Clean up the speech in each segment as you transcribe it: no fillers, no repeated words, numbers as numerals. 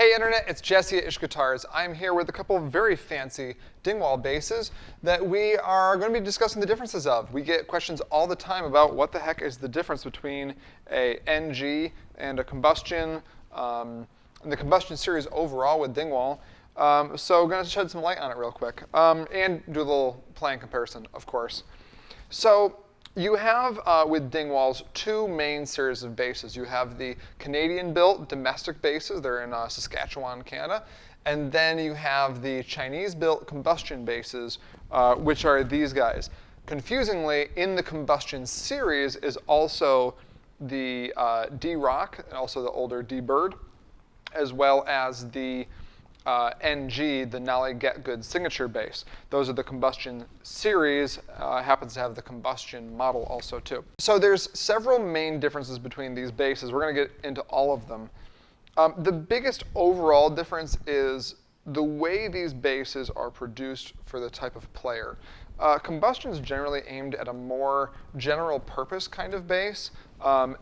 Hey Internet, it's Jesse at Ish Guitars. I'm here with a couple of very fancy Dingwall basses that we are going to be discussing the differences of. We get questions all the time about what the heck is the difference between a NG and a Combustion, and the Combustion series overall with Dingwall. So we're going to shed some light on it real quick, and do a little playing comparison, of course. So you have, with Dingwalls, two main series of basses. You have the Canadian-built domestic basses. They're in Saskatchewan, Canada. And then you have the Chinese-built Combustion basses, which are these guys. Confusingly, in the Combustion series is also the D-Rock, and also the older D-Bird, as well as the NG, the Nolly Getgood signature bass. Those are the Combustion series, happens to have the Combustion model also too. So there's several main differences between these basses. We're going to get into all of them. The biggest overall difference is the way these basses are produced for the type of player. Combustion is generally aimed at a more general purpose kind of bass.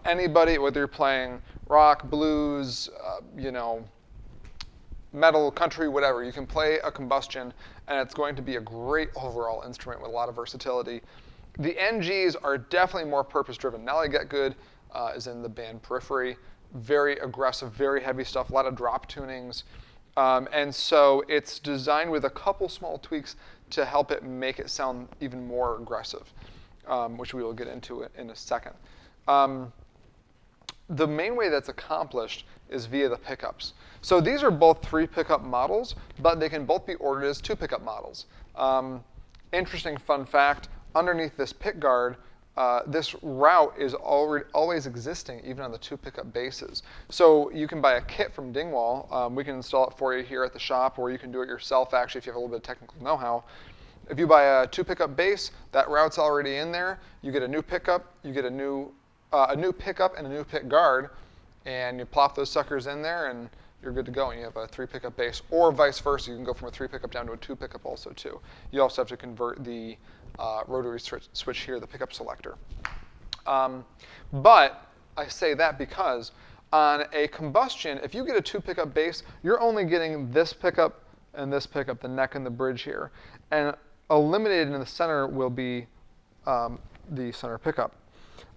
Anybody, whether you're playing rock, blues, metal, country, whatever, you can play a Combustion and it's going to be a great overall instrument with a lot of versatility. The NGs are definitely more purpose-driven. Nolly Getgood is in the band Periphery. Very aggressive, very heavy stuff, a lot of drop tunings. And so it's designed with a couple small tweaks to help it make it sound even more aggressive, which we will get into in a second. The main way that's accomplished is via the pickups. So these are both 3 pickup models, but they can both be ordered as 2 pickup models. Interesting fun fact, underneath this pick guard, this route is always existing, even on the 2 pickup basses. So you can buy a kit from Dingwall. We can install it for you here at the shop, or you can do it yourself, actually, if you have a little bit of technical know-how. If you buy a 2 pickup bass, that route's already in there. You get a new pickup, you get a new pickup and a new pick guard, and you plop those suckers in there, and you're good to go, and you have a 3 pickup bass, or vice versa. You can go from a 3 pickup down to a 2 pickup also too. You also have to convert the rotary switch here, the pickup selector. But I say that because on a Combustion, if you get a 2 pickup bass, you're only getting this pickup and this pickup, the neck and the bridge here, and eliminated in the center will be the center pickup.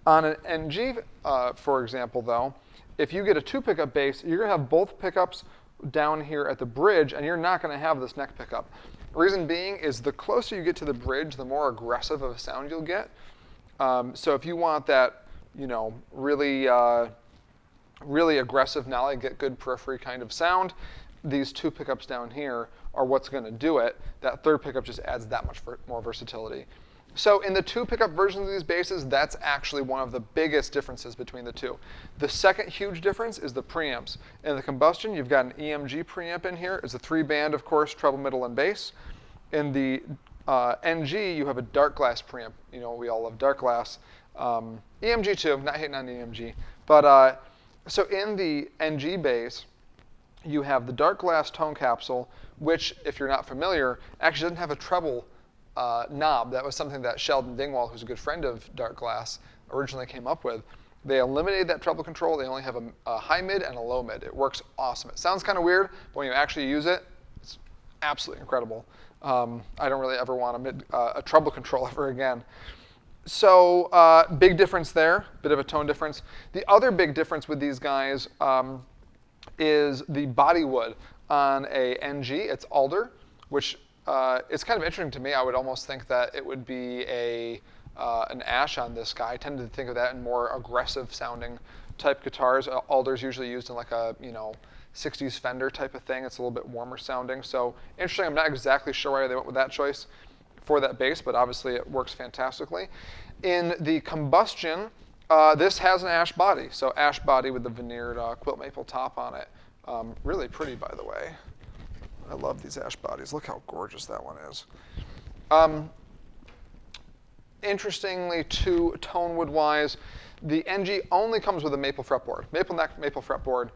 On an NG, for example, though, if you get a 2 pickup bass, you're going to have both pickups down here at the bridge, and you're not going to have this neck pickup. Reason being is the closer you get to the bridge, the more aggressive of a sound you'll get. So if you want that, really aggressive Nolly Getgood Periphery kind of sound, these 2 pickups down here are what's going to do it. That 3rd pickup just adds that much more versatility. So in the 2 pickup versions of these basses, that's actually one of the biggest differences between the two. The second huge difference is the preamps. In the Combustion, you've got an EMG preamp in here. It's a 3-band, of course, treble, middle, and bass. In the NG, you have a dark glass preamp. We all love dark glass. EMG too, not hating on the EMG. But so in the NG bass, you have the dark glass tone capsule, which, if you're not familiar, actually doesn't have a treble knob. That was something that Sheldon Dingwall, who's a good friend of Dark Glass, originally came up with. They eliminated that treble control. They only have a high mid and a low mid. It works awesome. It sounds kind of weird, but when you actually use it, it's absolutely incredible. I don't really ever want a treble control ever again. So big difference there, bit of a tone difference. The other big difference with these guys is the body wood. On a NG, it's alder, which it's kind of interesting to me. I would almost think that it would be an ash on this guy. I tend to think of that in more aggressive sounding type guitars. Alder's usually used in like a 60s Fender type of thing. It's a little bit warmer sounding. So interesting. I'm not exactly sure why they went with that choice for that bass, but obviously it works fantastically. In the Combustion, this has an ash body. So ash body with the veneered quilt maple top on it. Really pretty, by the way. I love these ash bodies. Look how gorgeous that one is. Interestingly, too, tone wood-wise, the NG only comes with a maple fretboard. Maple neck, maple fretboard.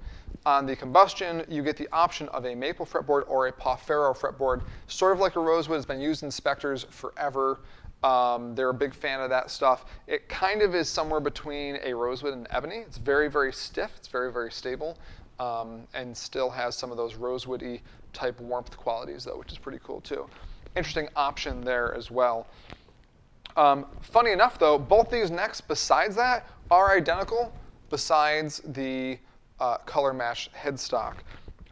On the Combustion, you get the option of a maple fretboard or a Pau-Ferro fretboard. Sort of like a rosewood. It's been used in Spectres forever. They're a big fan of that stuff. It kind of is somewhere between a rosewood and ebony. It's very, very stiff. It's very, very stable. and still has some of those rosewoody type warmth qualities though, which is pretty cool too. Interesting option there as well. Funny enough though, both these necks besides that are identical besides the color matched headstock.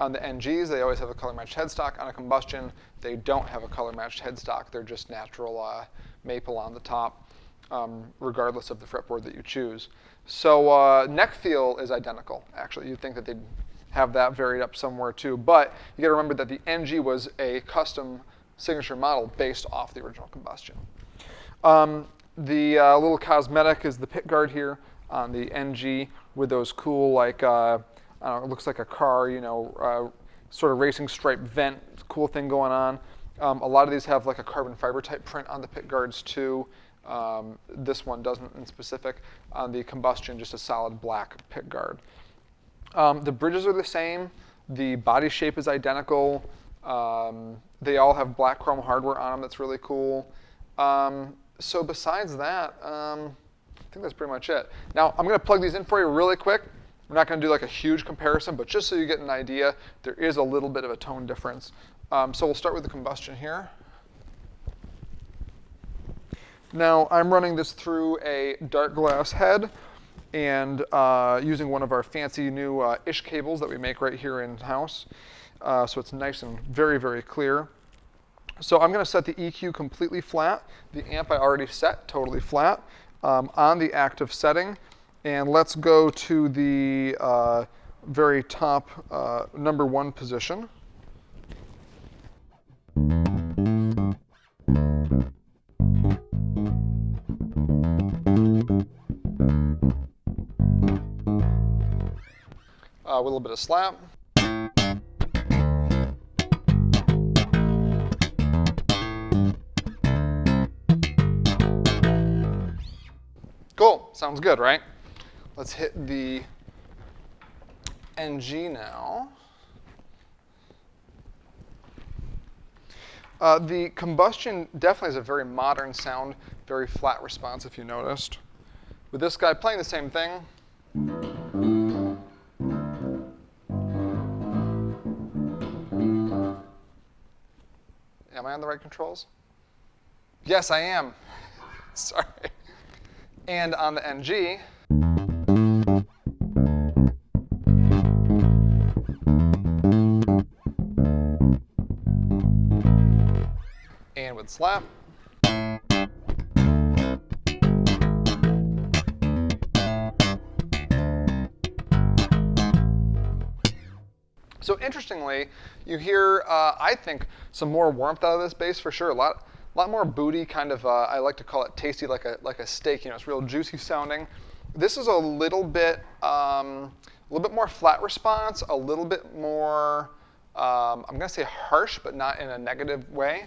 On the NGs, they always have a color matched headstock. On a Combustion, they don't have a color matched headstock. They're just natural maple on the top, regardless of the fretboard that you choose. So neck feel is identical, actually. You'd think that they'd have that varied up somewhere too. But you gotta remember that the NG was a custom signature model based off the original Combustion. The little cosmetic is the pick guard here on the NG with those cool, like, I don't know, it looks like a car, you know, sort of racing stripe vent, cool thing going on. A lot of these have like a carbon fiber type print on the pick guards too. This one doesn't in specific. On the Combustion, just a solid black pick guard. The bridges are the same. The body shape is identical. They all have black chrome hardware on them that's really cool. So besides that, I think that's pretty much it. Now, I'm going to plug these in for you really quick. We're not going to do like a huge comparison, but just so you get an idea, there is a little bit of a tone difference. So we'll start with the Combustion here. Now, I'm running this through a dark glass head and using one of our fancy new ish cables that we make right here in-house. So it's nice and very, very clear. So I'm going to set the EQ completely flat. The amp I already set totally flat on the active setting. And let's go to the very top number 1 position. With a little bit of slap. Cool, sounds good, right? Let's hit the NG now. The Combustion definitely has a very modern sound, very flat response if you noticed. With this guy playing the same thing. Am I on the right controls? Yes, I am. Sorry. And on the NG, and with slap. So interestingly, you hear, I think, some more warmth out of this bass for sure. A lot more booty, kind of. I like to call it tasty, like a steak. You know, it's real juicy sounding. This is a little bit more flat response, a little bit more. I'm gonna say harsh, but not in a negative way.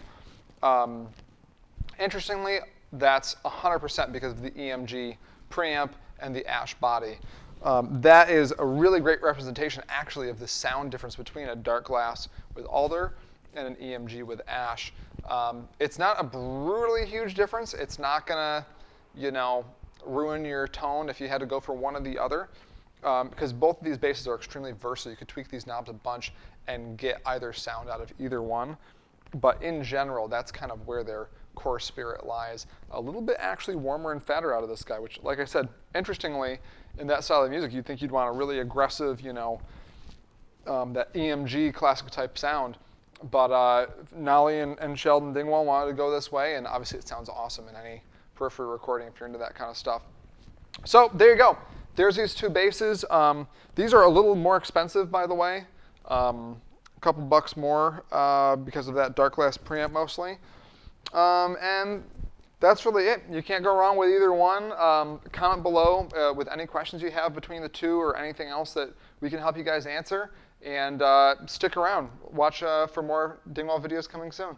Interestingly, that's 100% because of the EMG preamp and the ash body. That is a really great representation, actually, of the sound difference between a dark glass with alder and an EMG with ash. It's not a brutally huge difference. It's not gonna, you know, ruin your tone if you had to go for one or the other, because both of these basses are extremely versatile. You could tweak these knobs a bunch and get either sound out of either one. But in general, that's kind of where their core spirit lies. A little bit actually warmer and fatter out of this guy, which, like I said, interestingly, in that style of music, you'd think you'd want a really aggressive, you know, that EMG classic type sound. But Nolly and Sheldon Dingwall wanted to go this way, and obviously it sounds awesome in any periphery recording if you're into that kind of stuff. So there you go. There's these two basses. These are a little more expensive, by the way. A couple bucks more because of that dark glass preamp mostly. And that's really it. You can't go wrong with either one. Comment below with any questions you have between the two or anything else that we can help you guys answer. And stick around. Watch for more Dingwall videos coming soon.